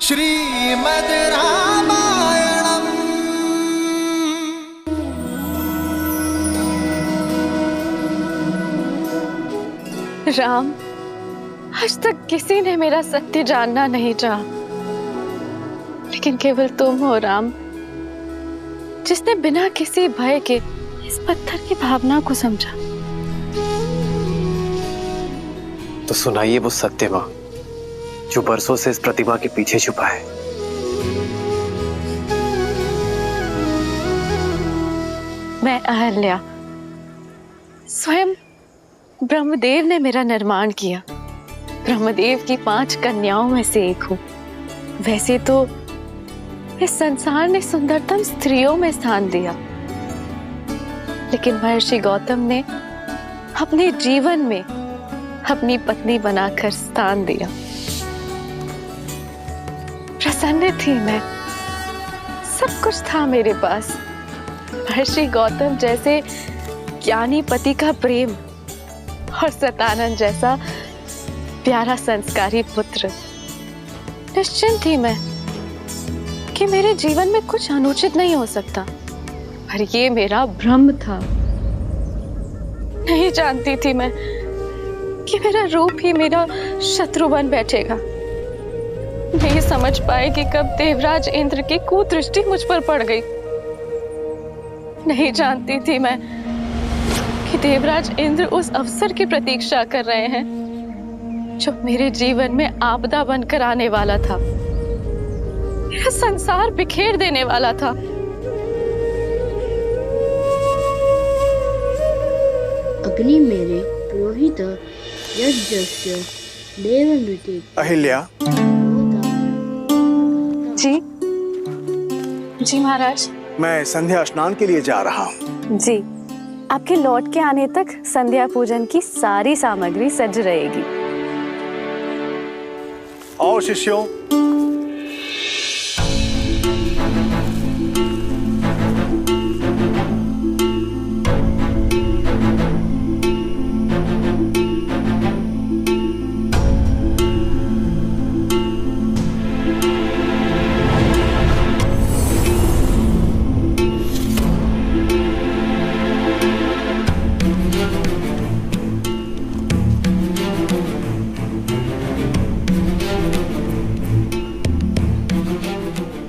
श्रीमद् रामायणम्। राम, आज तक किसी ने मेरा सत्य जानना नहीं चाहा, लेकिन केवल तुम हो राम, जिसने बिना किसी भय के इस पत्थर की भावना को समझा। तो सुनाइए वो सत्य मां जो बरसों से इस प्रतिमा के पीछे छुपा है। मैं अहल्या, स्वयं ब्रह्मदेव ने मेरा निर्माण किया। ब्रह्मदेव की 5 कन्याओं में से एक हूँ। वैसे तो इस संसार ने सुंदरतम स्त्रियों में स्थान दिया, लेकिन महर्षि गौतम ने अपने जीवन में अपनी पत्नी बनाकर स्थान दिया। प्रसन्न थी मैं, सब कुछ था मेरे पास। महर्षि गौतम जैसे ज्ञानी पति का प्रेम और सतानंद जैसा प्यारा संस्कारी पुत्र। निश्चिंत थी मैं कि मेरे जीवन में कुछ अनुचित नहीं हो सकता, पर ये मेरा भ्रम था। नहीं जानती थी मैं कि मेरा रूप ही मेरा शत्रु बन बैठेगा। नहीं समझ पाए कि कब देवराज इंद्र की कुदृष्टि मुझ पर पड़ गई। नहीं जानती थी मैं कि देवराज इंद्र उस अवसर की प्रतीक्षा कर रहे हैं जो मेरे जीवन में आपदा बनकर आने वाला था, मेरा संसार बिखेर देने वाला था। अग्नि मेरे पुरोहित यज्ञस्य देवनृत्य। अहिल्या। जी महाराज। मैं संध्या स्नान के लिए जा रहा हूँ। जी, आपके लौट के आने तक संध्या पूजन की सारी सामग्री सज रहेगी। आओ शिष्यों।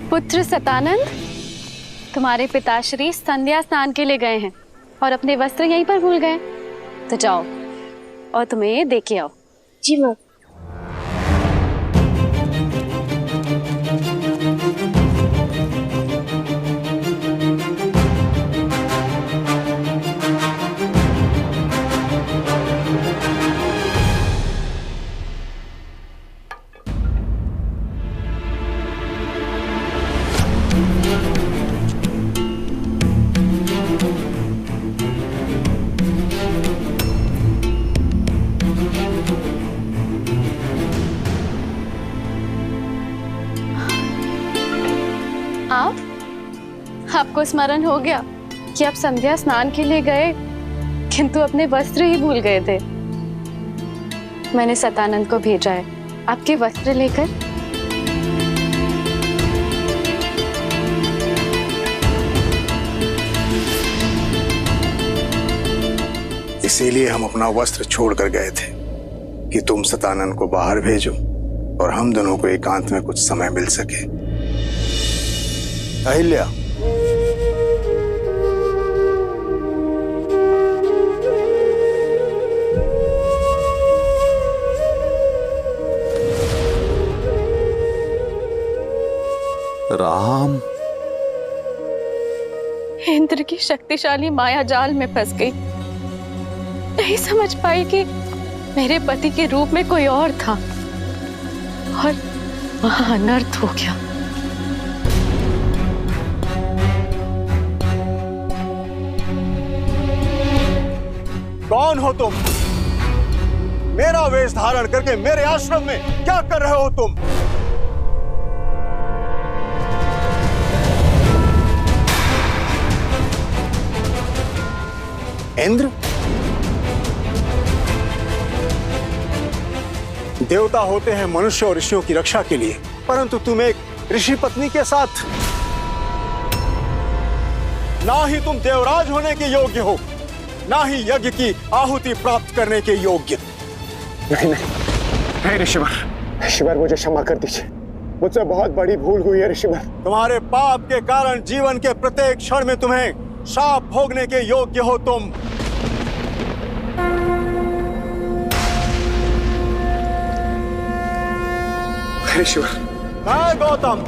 पुत्र सतानंद, तुम्हारे पिताश्री संध्या स्नान के लिए गए हैं और अपने वस्त्र यहीं पर भूल गए। तो जाओ और तुम्हें दे के आओ। जी माँ। आपको स्मरण हो गया कि आप संध्या स्नान के लिए गए, किंतु अपने वस्त्र ही भूल गए थे। मैंने सतानंद को भेजा है आपके वस्त्र लेकर। इसीलिए हम अपना वस्त्र छोड़कर गए थे कि तुम सतानंद को बाहर भेजो और हम दोनों को एकांत में कुछ समय मिल सके। अहिल्या, राम। इंद्र की शक्तिशाली माया जाल में फंस गई। नहीं समझ पाई कि मेरे पति के रूप में कोई और था और वहां अनर्थ हो गया। कौन हो तुम? मेरा वेश धारण करके मेरे आश्रम में क्या कर रहे हो तुम? इंद्र? देवता होते हैं मनुष्य और ऋषियों की रक्षा के लिए, परंतु तुम एक ऋषि पत्नी के साथ, ना ही तुम देवराज होने के योग्य हो, ना ही यज्ञ की आहुति प्राप्त करने के योग्य। नहीं ऋषिवर, मुझे क्षमा कर दीजिए, मुझसे बहुत बड़ी भूल हुई है ऋषिवर। तुम्हारे पाप के कारण जीवन के प्रत्येक क्षण में तुम्हें शाप भोगने के योग्य हो तुम। ऋषिवर, मैं गौतम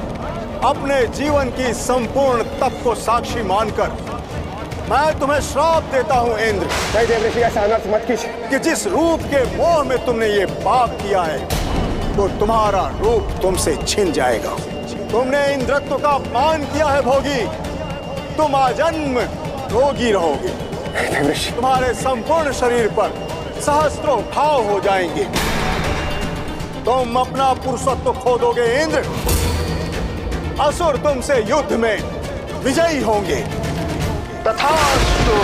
अपने जीवन की संपूर्ण तप को साक्षी मानकर मैं तुम्हें श्राप देता हूं इंद्र। देव ऋषि, ऐसा अनर्थ मत कीजिए कि जिस रूप के मोह में तुमने ये पाप किया है, तो तुम्हारा रूप तुमसे छिन जाएगा। तुमने इंद्रत्व का अपमान किया है भोगी, तुम आजन्म रोगी रहोगे। तुम्हारे संपूर्ण शरीर पर सहस्त्रों घाव हो जाएंगे। तुम अपना पुरुषत्व खो दोगे इंद्र। असुर तुमसे युद्ध में विजयी होंगे। तथास्तु।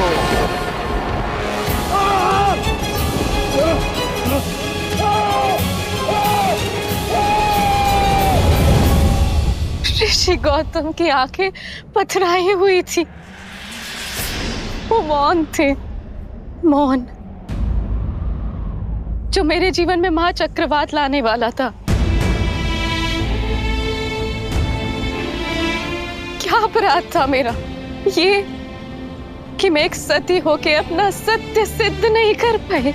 ऋषि गौतम की आंखें पथराई हुई थी। वो मौन थे, मौन, जो मेरे जीवन में महाचक्रवात लाने वाला था। क्या अपराध था मेरा ये कि मैं एक सती होके अपना सत्य सिद्ध नहीं कर पाई,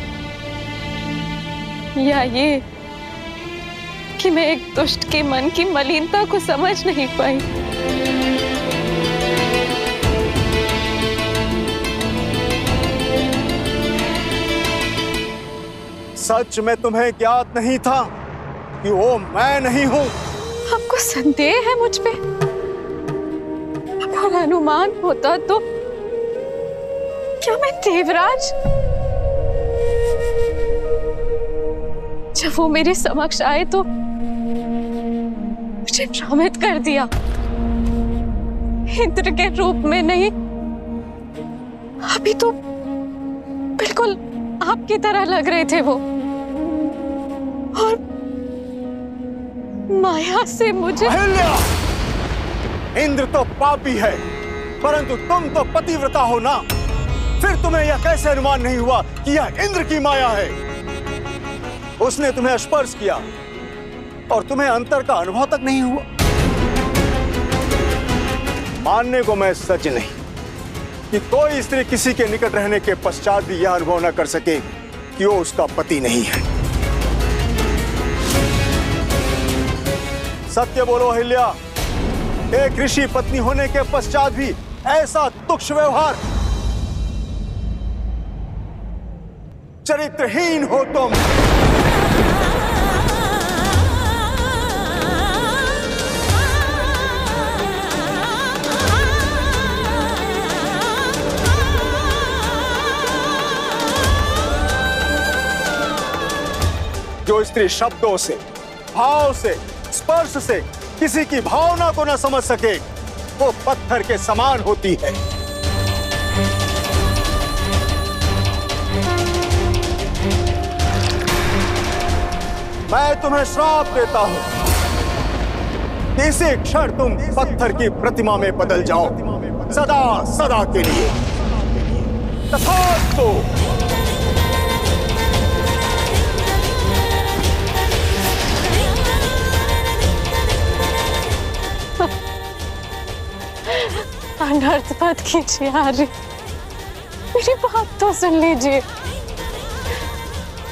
या ये कि मैं एक दुष्ट के मन की मलिनता को समझ नहीं पाई। सच में तुम्हें ज्ञात नहीं था कि वो मैं नहीं हूं। आपको संदेह है मुझ पे? अगर अनुमान होता तो क्या मैं देवराज? जब वो मेरे समक्ष आए तो मुझे भ्रमित कर दिया। इंद्र के रूप में नहीं, अभी तो बिल्कुल आपकी तरह लग रहे थे वो, और माया से मुझे। अहिल्या! इंद्र तो पापी है, परंतु तुम तो पतिव्रता हो ना। फिर तुम्हें यह कैसे अनुमान नहीं हुआ कि यह इंद्र की माया है? उसने तुम्हें स्पर्श किया और तुम्हें अंतर का अनुभव तक नहीं हुआ। मानने को मैं सच नहीं कि कोई स्त्री किसी के निकट रहने के पश्चात भी यह अनुभव न कर सके कि वो उसका पति नहीं है। सत्य बोलो अहिल्या, एक ऋषि पत्नी होने के पश्चात भी ऐसा तुच्छ व्यवहार। चरित्रहीन हो तुम। जो स्त्री शब्दों से, भाव से, स्पर्श से किसी की भावना को न समझ सके, वो पत्थर के समान होती है। मैं तुम्हें श्राप देता हूं कि इसी क्षण तुम पत्थर की प्रतिमा में बदल जाओ, सदा सदा के लिए। तथास्तु। अनर्थ मत कीजिए आर्य, मेरी बात तो सुन लीजिए,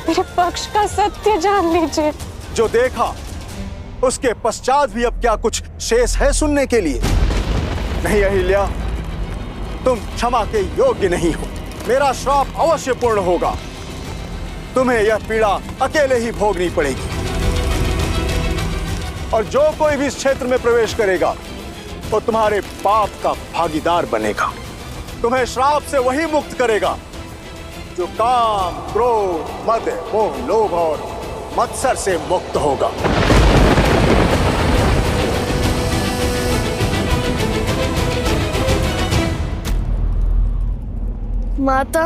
मेरे पक्ष का सत्य जान लीजिए। जो देखा उसके पश्चात भी अब क्या कुछ शेष है सुनने के लिए? नहीं अहिल्या, तुम क्षमा के योग्य नहीं हो। मेरा श्राप अवश्य पूर्ण होगा। तुम्हें यह पीड़ा अकेले ही भोगनी पड़ेगी, और जो कोई भी इस क्षेत्र में प्रवेश करेगा वो तुम्हारे पाप का भागीदार बनेगा। तुम्हें श्राप से वही मुक्त करेगा जो काम, क्रोध, मद, मोह, लोभ और मत्सर से मुक्त होगा। माता,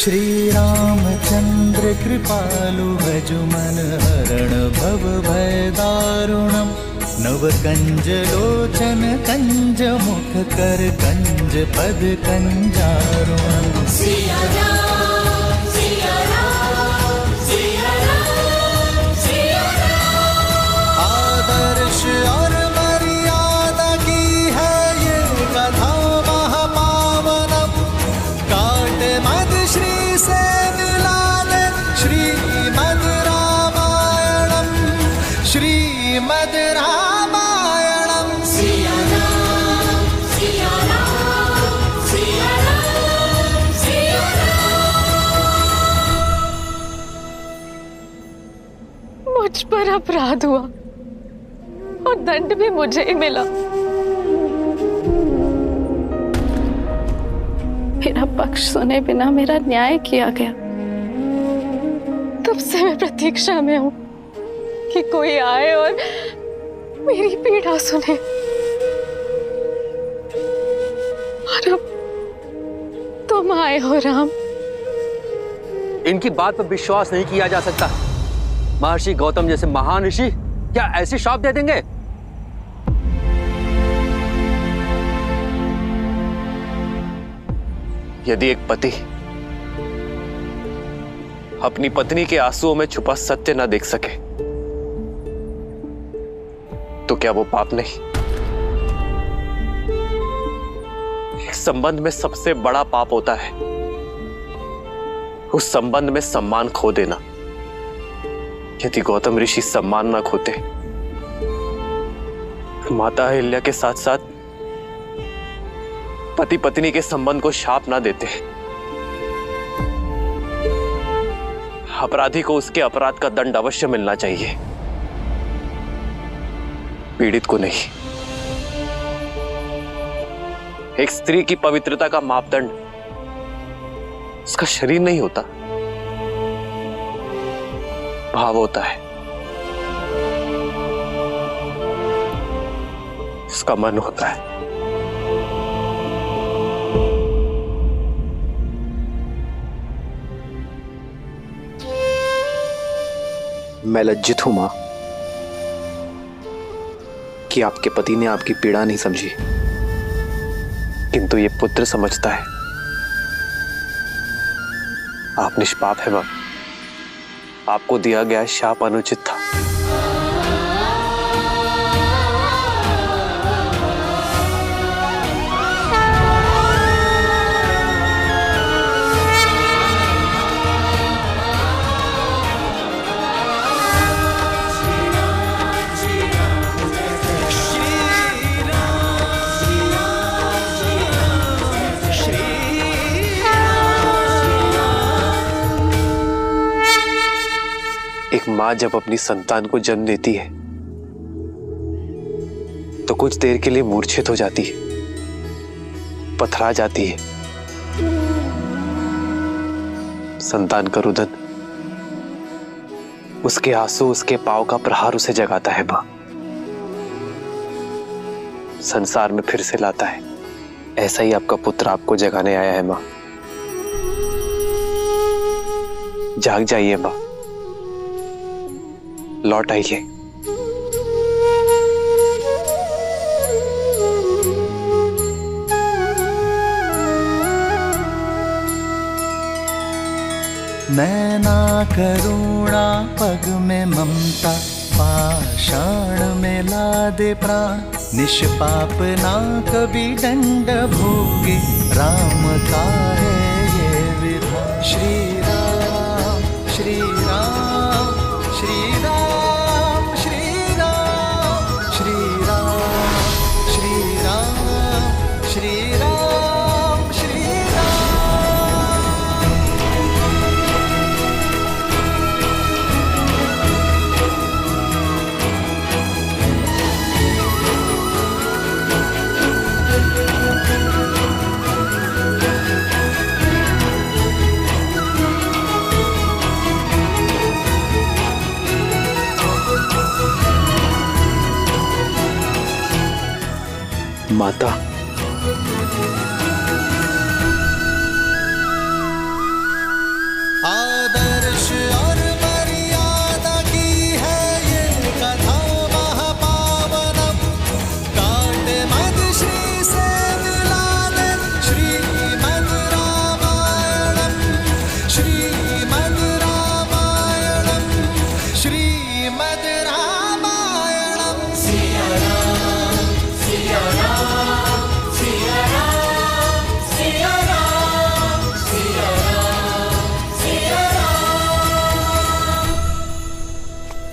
श्री रामचंद्र कृपालु भजु मन हरण भव भय दारुणम नव कंज लोचन कंज मुख कर कंज पद कंजारुणम। सिया राम सिया राम सिया राम सिया राम। आदर्श और मर्यादा की है ये कथा महापावनम काट मद श्री से मिला दे श्रीमद् रामायणम श्रीमद् रामायणम। सिया राम सिया राम सिया राम सिया राम। मुझ पर अपराध हुआ और दंड भी मुझे ही मिला। मेरा पक्ष सुने बिना मेरा न्याय किया गया। तब से मैं प्रतीक्षा में हूं कि कोई आए और मेरी पीड़ा सुने। और अब तुम आए हो राम। इनकी बात पर विश्वास नहीं किया जा सकता। महर्षि गौतम जैसे महान ऋषि क्या ऐसी श्राप दे देंगे? यदि एक पति अपनी पत्नी के आंसुओं में छुपा सत्य न देख सके तो क्या वो पाप नहीं? एक संबंध में सबसे बड़ा पाप होता है उस संबंध में सम्मान खो देना। यदि गौतम ऋषि सम्मान न खोते, माता अहिल्या के साथ साथ पति पत्नी के संबंध को शाप ना देते, अपराधी को उसके अपराध का दंड अवश्य मिलना चाहिए, पीड़ित को नहीं। एक स्त्री की पवित्रता का मापदंड उसका शरीर नहीं होता, भाव होता है, उसका मन होता है। मैं लज्जित हूं मां कि आपके पति ने आपकी पीड़ा नहीं समझी, किंतु ये पुत्र समझता है। आप निष्पाप है मां, आपको दिया गया शाप अनुचित था। एक मां जब अपनी संतान को जन्म देती है तो कुछ देर के लिए मूर्छित हो जाती है, पथरा जाती है। संतान का रुदन, उसके आंसू, उसके पांव का प्रहार उसे जगाता है मां, संसार में फिर से लाता है। ऐसा ही आपका पुत्र आपको जगाने आया है मां। जाग जाइए मां, लौट आइए। नैना करुणा पग में ममता पाषाण में लादे प्राण निष्पाप ना कभी दंड भोगे राम का है ये विधान। श्री राम श्री राम श्री राम श्री राम श्री राम श्री राम श्री राम श्री माता,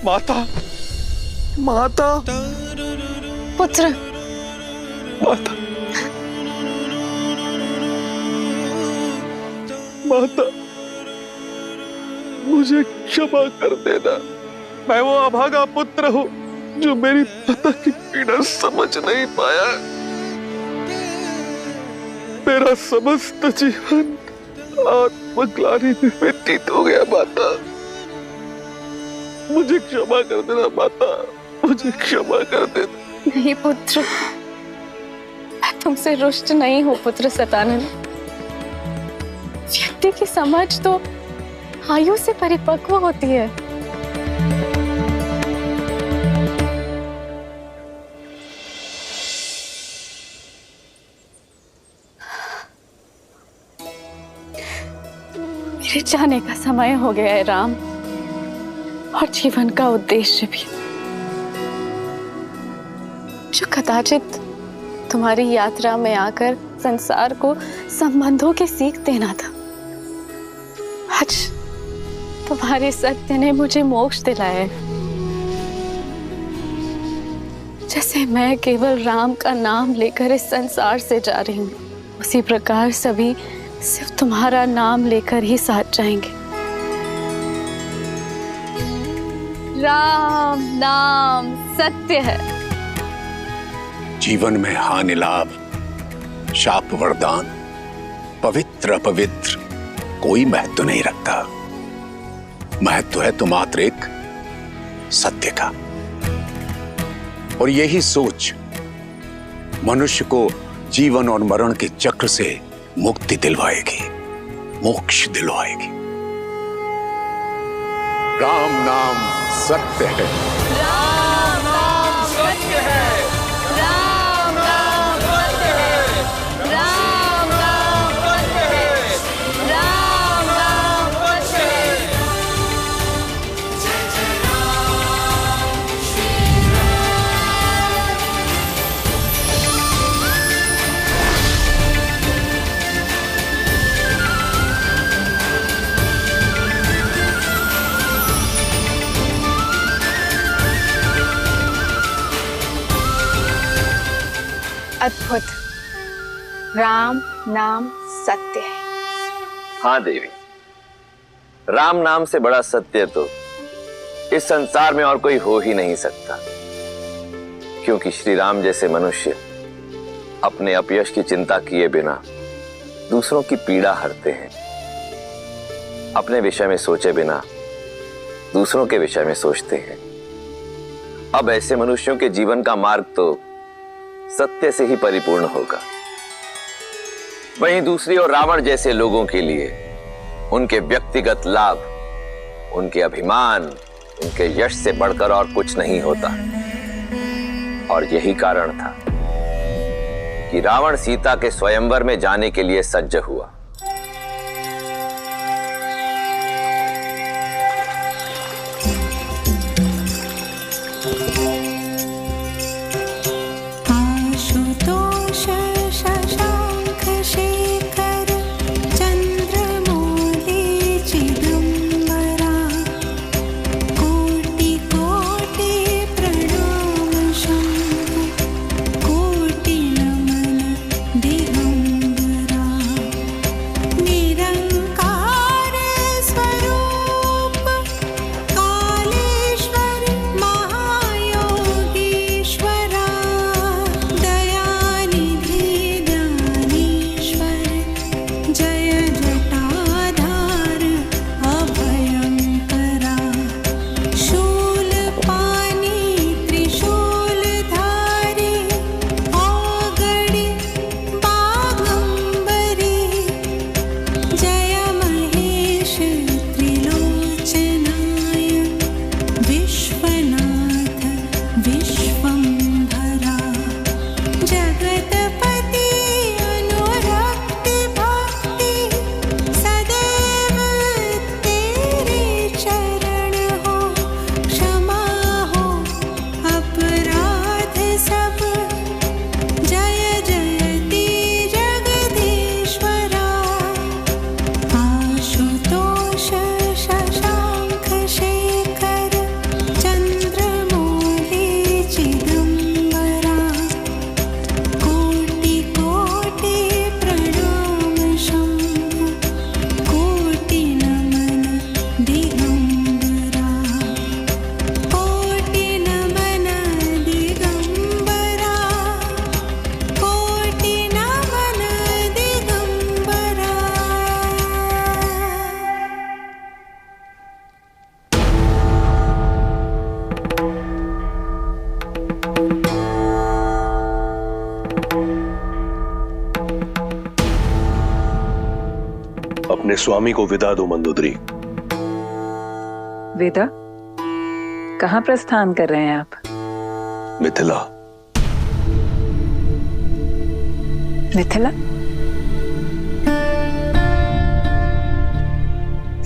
माता, माता, पुत्र, माता, माता, मुझे क्षमा कर देना। मैं वो अभागा पुत्र हूँ जो मेरी माता की पीड़ा समझ नहीं पाया। मेरा समस्त जीवन आत्मग्लानि में व्यतीत हो गया। माता, मुझे क्षमा कर देना। माता, मुझे क्षमा कर देना। नहीं पुत्र, मैं तुमसे रुष्ट नहीं हूँ पुत्र सतानंद। व्यक्ति की समझ तो आयु से परिपक्व होती है। मेरे जाने का समय हो गया है राम, और जीवन का उद्देश्य भी, जो कदाचित तुम्हारी यात्रा में आकर संसार को संबंधों की सीख देना था। आज तुम्हारे सत्य ने मुझे मोक्ष दिलाया है। जैसे मैं केवल राम का नाम लेकर इस संसार से जा रही हूँ, उसी प्रकार सभी सिर्फ तुम्हारा नाम लेकर ही साथ जाएंगे। राम नाम सत्य है। जीवन में हानि लाभ, शाप वरदान, पवित्र अपवित्र कोई महत्व नहीं रखता। महत्व है तो मात्र एक सत्य का। और यही सोच मनुष्य को जीवन और मरण के चक्र से मुक्ति दिलवाएगी, मोक्ष दिलवाएगी। राम नाम सत्य है। राम नाम सत्य है। राम नाम सत्य है। राम नाम सत्य है। राम नाम सत्य है। जय जय राम श्री राम। अद्भुत, राम नाम सत्य है। हाँ देवी, राम नाम से बड़ा सत्य तो इस संसार में और कोई हो ही नहीं सकता। क्योंकि श्री राम जैसे मनुष्य अपने अपयश की चिंता किए बिना दूसरों की पीड़ा हरते हैं। अपने विषय में सोचे बिना दूसरों के विषय में सोचते हैं। अब ऐसे मनुष्यों के जीवन का मार्ग तो सत्य से ही परिपूर्ण होगा। वहीं दूसरी ओर रावण जैसे लोगों के लिए उनके व्यक्तिगत लाभ, उनके अभिमान, उनके यश से बढ़कर और कुछ नहीं होता। और यही कारण था कि रावण सीता के स्वयंवर में जाने के लिए सज्ज हुआ। अपने स्वामी को विदा दो मंदोदरी। विदा? कहाँ प्रस्थान कर रहे हैं आप? मिथिला। मिथिला?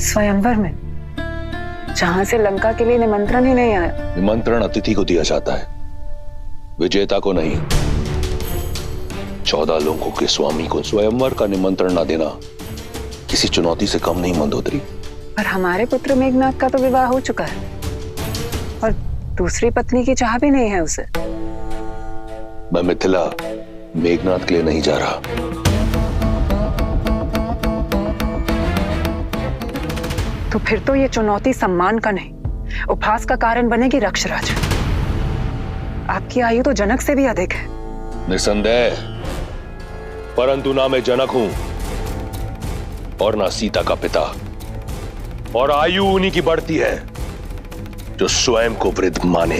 स्वयंवर में, जहां से लंका के लिए निमंत्रण ही नहीं आया। निमंत्रण अतिथि को दिया जाता है, विजेता को नहीं। 14 लोगों के स्वामी को स्वयंवर का निमंत्रण न देना किसी चुनौती से कम नहीं मंदोदरी। पर हमारे पुत्र मेघनाथ का तो विवाह हो चुका है और दूसरी पत्नी की चाह भी नहीं है उसे। मैं मिथिला मेघनाथ के लिए नहीं जा रहा। तो फिर तो ये चुनौती सम्मान का नहीं, उपहास का कारण बनेगी रक्षराज। आपकी आयु तो जनक से भी अधिक है। निसंदेह, परंतु ना मैं जनक हूं और ना सीता का पिता, और आयु उन्हीं की बढ़ती है जो स्वयं को वृद्ध माने।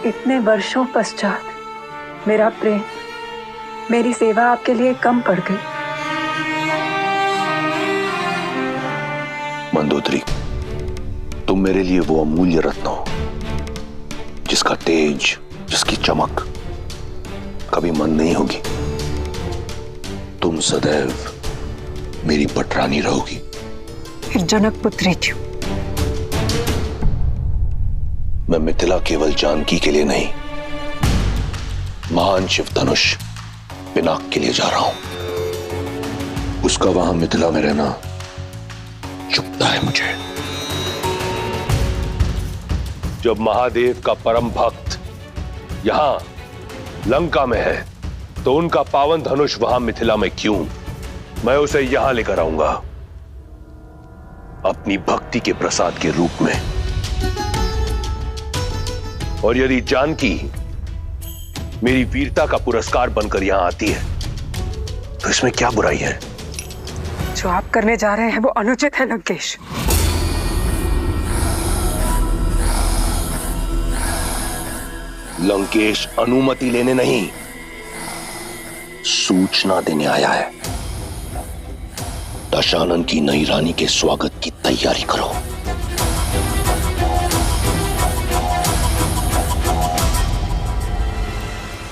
इतने वर्षों पश्चात मेरा प्रेम, मेरी सेवा आपके लिए कम पड़ गई। मंदोदरी, तुम मेरे लिए वो अमूल्य रत्न हो जिसका तेज, जिसकी चमक कभी मंद नहीं होगी। तुम सदैव मेरी पटरानी रहोगी। फिर जनक पुत्री क्यों? मैं मिथिला केवल जानकी के लिए नहीं, महान शिव धनुष पिनाक के लिए जा रहा हूं। उसका वहां मिथिला में रहना चुभता है मुझे। जब महादेव का परम भक्त यहां लंका में है, तो उनका पावन धनुष वहां मिथिला में क्यों? मैं उसे यहां लेकर आऊंगा, अपनी भक्ति के प्रसाद के रूप में। और यदि जानकी मेरी वीरता का पुरस्कार बनकर यहां आती है, तो इसमें क्या बुराई है? जो आप करने जा रहे हैं वो अनुचित है लंकेश। लंकेश अनुमति लेने नहीं, सूचना देने आया है। दशानन की नई रानी के स्वागत की तैयारी करो।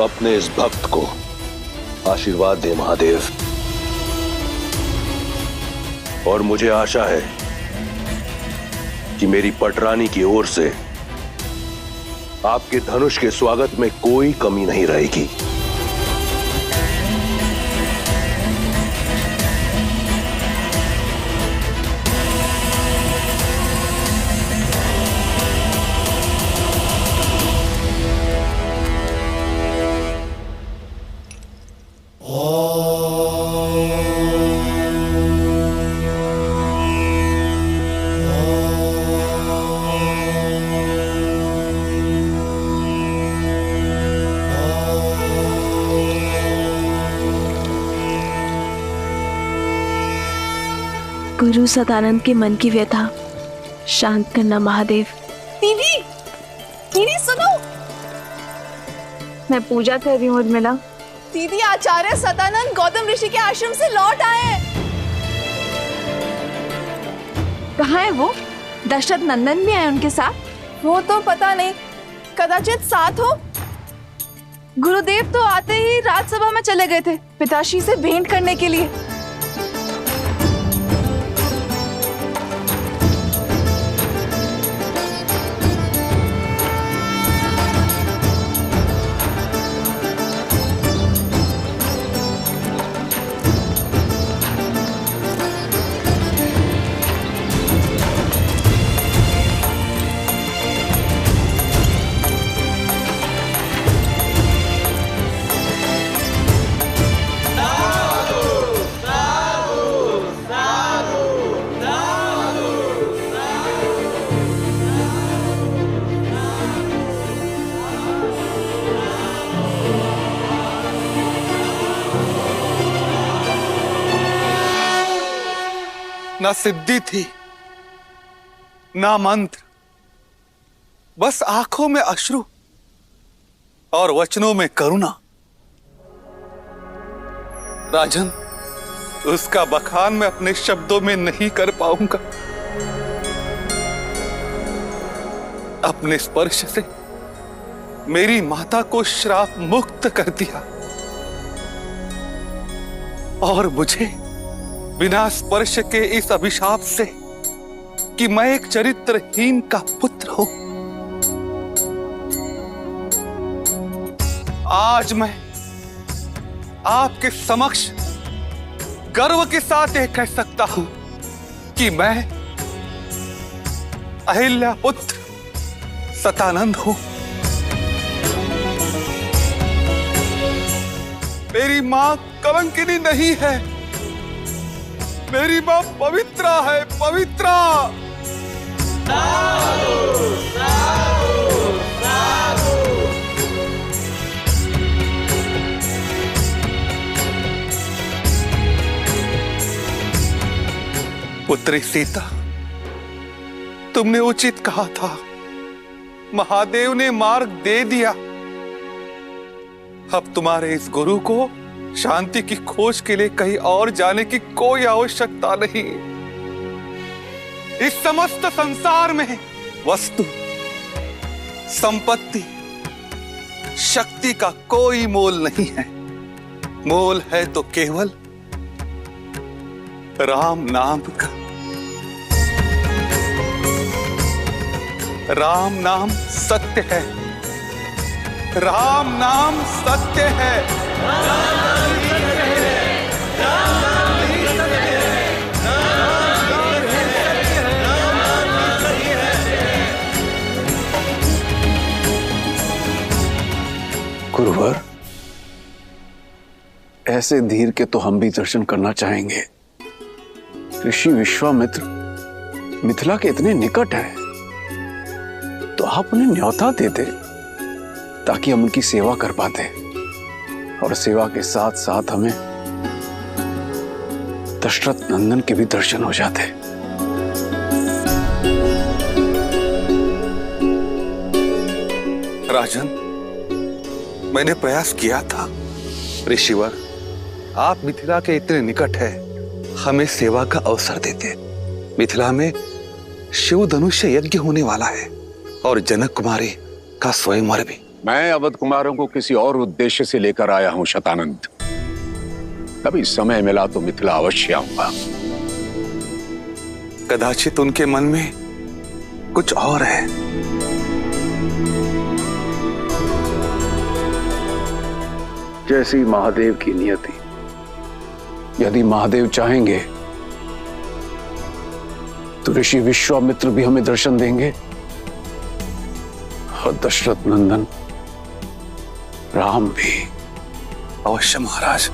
अपने इस भक्त को आशीर्वाद दे महादेव। और मुझे आशा है कि मेरी पटरानी की ओर से आपके धनुष के स्वागत में कोई कमी नहीं रहेगी। गुरु सदानंद के मन की व्यथा शांत करना महादेव। दीदी, दीदी सुनो। मैं पूजा कर रही हूँ उर्मिला। दीदी, आचार्य सदानंद गौतम ऋषि के आश्रम से लौट आए। कहाँ है वो? दशरथ नंदन भी आए उनके साथ? वो तो पता नहीं, कदाचित साथ हो। गुरुदेव तो आते ही राजसभा में चले गए थे पिताश्री से भेंट करने के लिए। ना सिद्धि थी, ना मंत्र, बस आंखों में अश्रु और वचनों में करुणा। राजन, उसका बखान मैं अपने शब्दों में नहीं कर पाऊंगा। अपने स्पर्श से मेरी माता को श्राप मुक्त कर दिया और मुझे बिना स्पर्श के इस अभिशाप से कि मैं एक चरित्रहीन का पुत्र हूं, आज मैं आपके समक्ष गर्व के साथ यह कह सकता हूं कि मैं अहिल्या पुत्र सतानंद हूं। मेरी मां कलंकिनी नहीं है, मेरी मां पवित्रा है, पवित्रा। पुत्री सीता, तुमने उचित कहा था, महादेव ने मार्ग दे दिया। अब तुम्हारे इस गुरु को शांति की खोज के लिए कहीं और जाने की कोई आवश्यकता नहीं। इस समस्त संसार में वस्तु, संपत्ति, शक्ति का कोई मोल नहीं है। मोल है तो केवल राम नाम का। राम नाम सत्य है, राम नाम सत्य है। गुरुवर, ऐसे धीर के तो हम भी दर्शन करना चाहेंगे। ऋषि विश्वामित्र मिथिला के इतने निकट है, तो आप उन्हें न्योता दे दे ताकि हम उनकी सेवा कर पाते, और सेवा के साथ साथ हमें दशरथ नंदन के भी दर्शन हो जाते। राजन, मैंने प्रयास किया था। ऋषिवर, आप मिथिला के इतने निकट है, हमें सेवा का अवसर देते। मिथिला में शिव धनुष्य यज्ञ होने वाला है और जनक कुमारी का स्वयंवर भी। मैं अवध कुमारों को किसी और उद्देश्य से लेकर आया हूं शतानंद। कभी समय मिला तो मिथिला अवश्य आऊंगा। कदाचित उनके मन में कुछ और है। जैसी महादेव की नियति। यदि महादेव चाहेंगे तो ऋषि विश्वामित्र भी हमें दर्शन देंगे और दशरथ नंदन राम भी। अवश्य महाराज।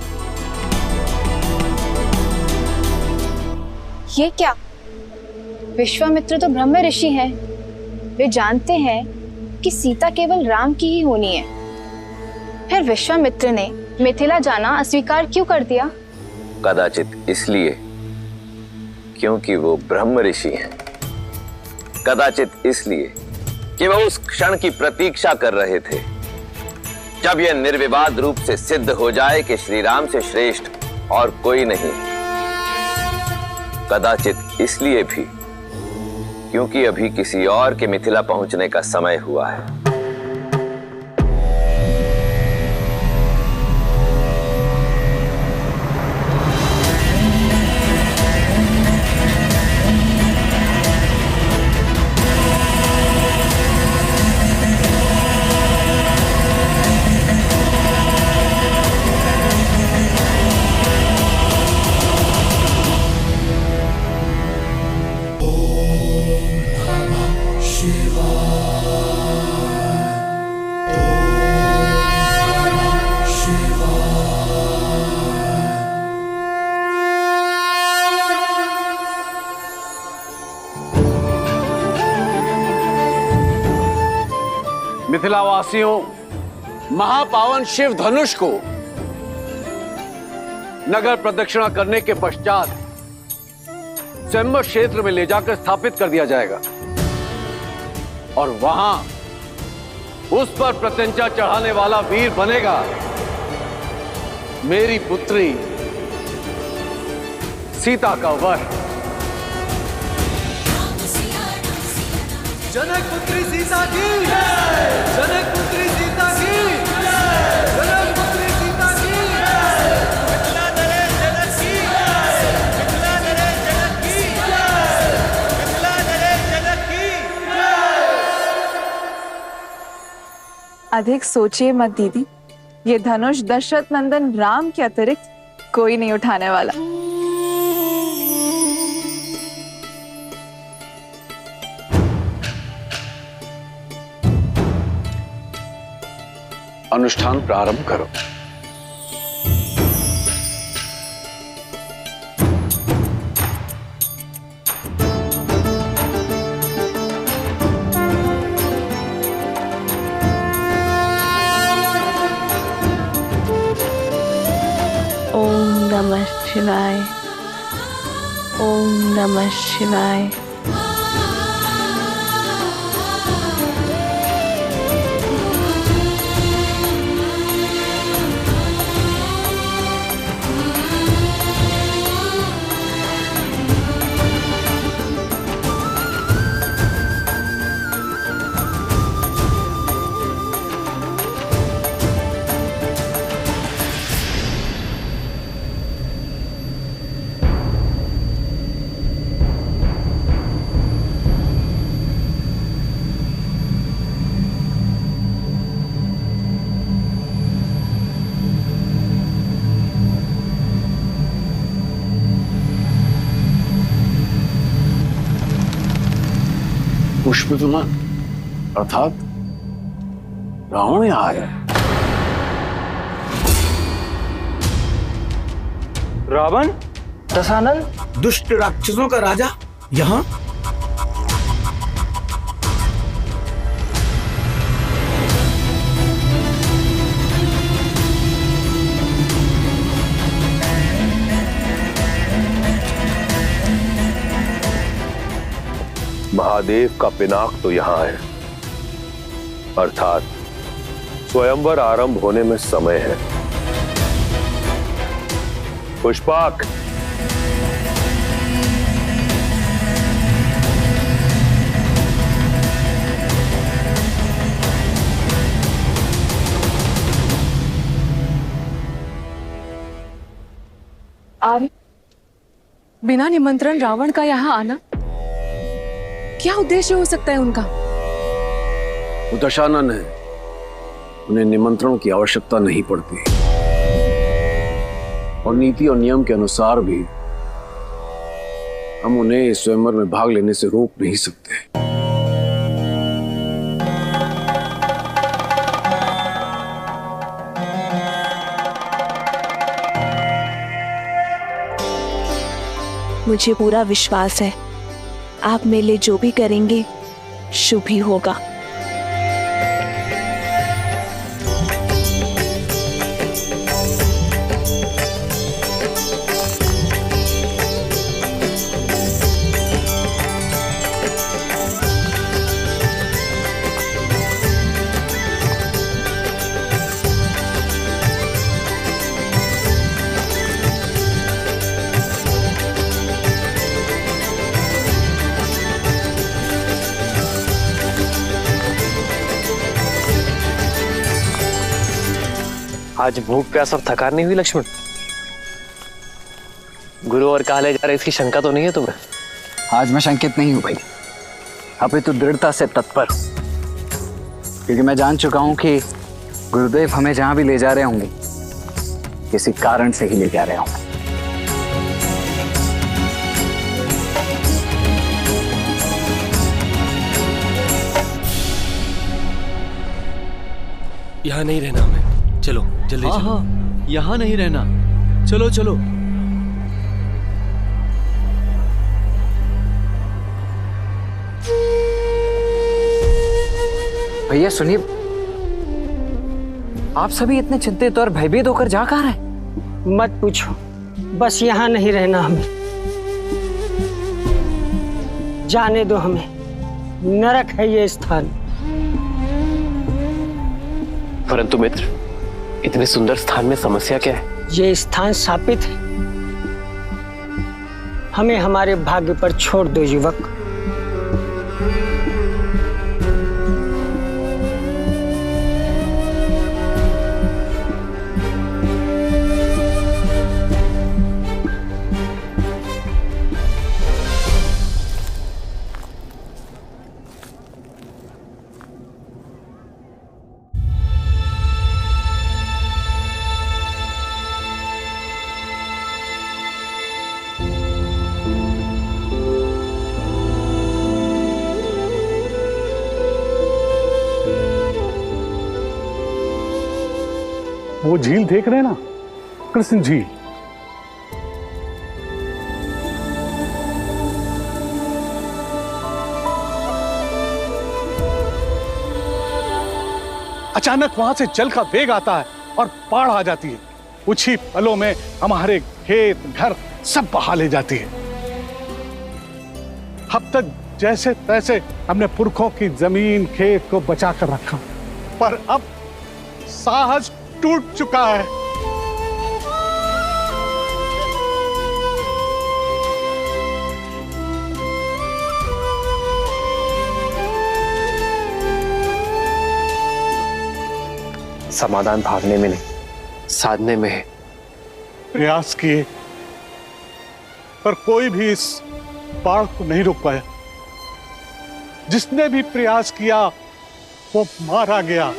ये क्या? विश्वामित्र तो ब्रह्म ऋषि हैं। वे जानते हैं कि सीता केवल राम की ही होनी है। फिर विश्वामित्र ने मिथिला जाना अस्वीकार क्यों कर दिया? कदाचित इसलिए क्योंकि वो ब्रह्म ऋषि हैं। कदाचित इसलिए कि वो उस क्षण की प्रतीक्षा कर रहे थे जब यह निर्विवाद रूप से सिद्ध हो जाए कि श्री राम से श्रेष्ठ और कोई नहीं। कदाचित इसलिए भी क्योंकि अभी किसी और के मिथिला पहुंचने का समय हुआ है। मिथिलावासियों, महापावन शिव धनुष को नगर प्रदक्षिणा करने के पश्चात स्वयंवर क्षेत्र में ले जाकर स्थापित कर दिया जाएगा और वहां उस पर प्रत्यंचा चढ़ाने वाला वीर बनेगा मेरी पुत्री सीता का वर। जनक पुत्री सीता की, जनक पुत्री सीता की, जनक पुत्री सीता की, मिथिला नरेश जनक की, मिथिला नरेश जनक की, मिथिला नरेश जनक की। अधिक सोचिए मत दीदी, ये धनुष दशरथ नंदन राम के अतिरिक्त कोई नहीं उठाने वाला। अनुष्ठान प्रारंभ करो। ओम नमः शिवाय, ओम नमः शिवाय। पुष्प विमान अर्थात रावण यहाँ आया। रावण? दशानन? दुष्ट राक्षसों का राजा यहाँ? महादेव का पिनाक तो यहां है, अर्थात स्वयंवर आरंभ होने में समय है। पुष्पाक, आर्य, बिना निमंत्रण रावण का यहाँ आना क्या उद्देश्य हो सकता है उनका? वो दशानन है, उन्हें निमंत्रण की आवश्यकता नहीं पड़ती और नीति और नियम के अनुसार भी हम उन्हें स्वयंवर में भाग लेने से रोक नहीं सकते। मुझे पूरा विश्वास है आप मेरे लिए जो भी करेंगे शुभ ही होगा। आज भूख प्यास और थकान नहीं हुई लक्ष्मण? गुरु और कहा ले जा रहे इसकी शंका तो नहीं है तुम्हें? आज मैं शंकित नहीं हूं भाई, अभी तो दृढ़ता से तत्पर, क्योंकि मैं जान चुका हूं कि गुरुदेव हमें जहां भी ले जा रहे होंगे किसी कारण से ही ले जा रहे होंगे। यहाँ नहीं रहना हमें, चलो जल्दी चलो। हाँ, यहाँ नहीं रहना, चलो चलो। भैया सुनिए, आप सभी इतने चिंतित और भयभीत होकर जा कहाँ रहे? मत पूछो, बस यहाँ नहीं रहना हमें, जाने दो हमें। नरक है ये स्थान। परंतु मित्र, इतने सुंदर स्थान में समस्या क्या है? ये स्थान शापित है। हमें हमारे भाग्य पर छोड़ दो युवक। वो झील देख रहे हैं ना, कृष्ण झील। अचानक वहां से जल का वेग आता है और बाढ़ आ जाती है। कुछ ही पलों में हमारे खेत घर सब बहा ले जाती है। अब तक जैसे तैसे हमने पुरखों की जमीन खेत को बचाकर रखा, पर अब साहस टूट चुका है। समाधान भागने में नहीं, साधने में है। प्रयास किए, पर कोई भी इस बाढ़ को नहीं रोक पाया। जिसने भी प्रयास किया वो मारा गया।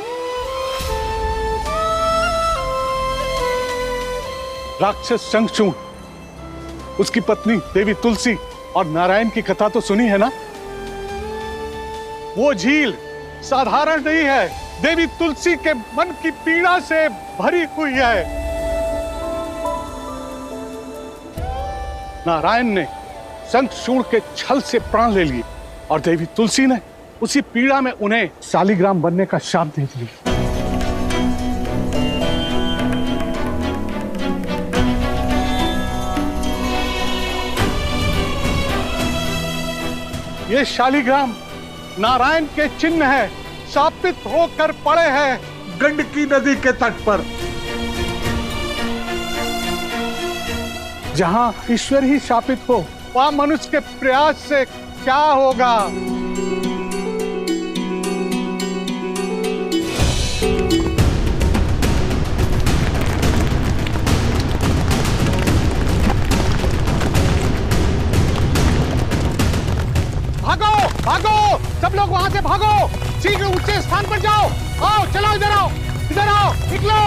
राक्षस शंखचूड़, उसकी पत्नी देवी तुलसी और नारायण की कथा तो सुनी है ना। वो झील साधारण नहीं है, देवी तुलसी के मन की पीड़ा से भरी हुई है। नारायण ने शंखचूड़ के छल से प्राण ले लिए और देवी तुलसी ने उसी पीड़ा में उन्हें शालिग्राम बनने का शाप दे दिया। ये शालिग्राम नारायण के चिन्ह है, शापित होकर पड़े हैं गंडकी नदी के तट पर। जहां ईश्वर ही शापित हो, वहां मनुष्य के प्रयास से क्या होगा। भागो भागो, सब लोग वहां से भागो, शीघ्र ऊंचे स्थान पर जाओ। आओ, चलो इधर आओ, इधर आओ, निकलो।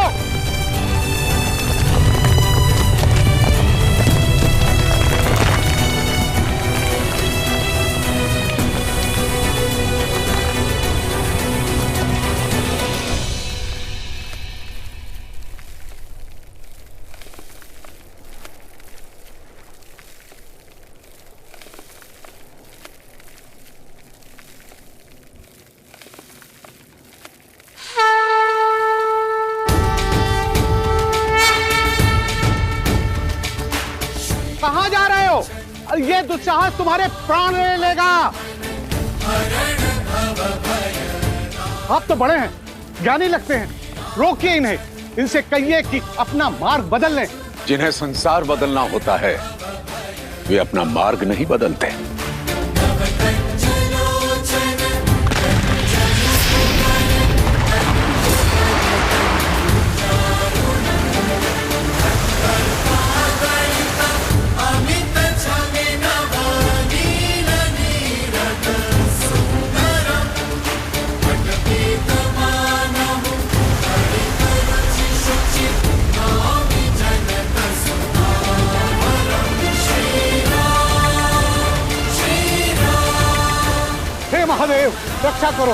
कहां जा रहे हो? ये दुस्साहस तुम्हारे प्राण ले लेगा। आप तो बड़े हैं, ज्ञानी लगते हैं, रोकिए इन्हें। इनसे कहिए कि अपना मार्ग बदल लें। जिन्हें संसार बदलना होता है वे अपना मार्ग नहीं बदलते। हे महादेव, रक्षा करो।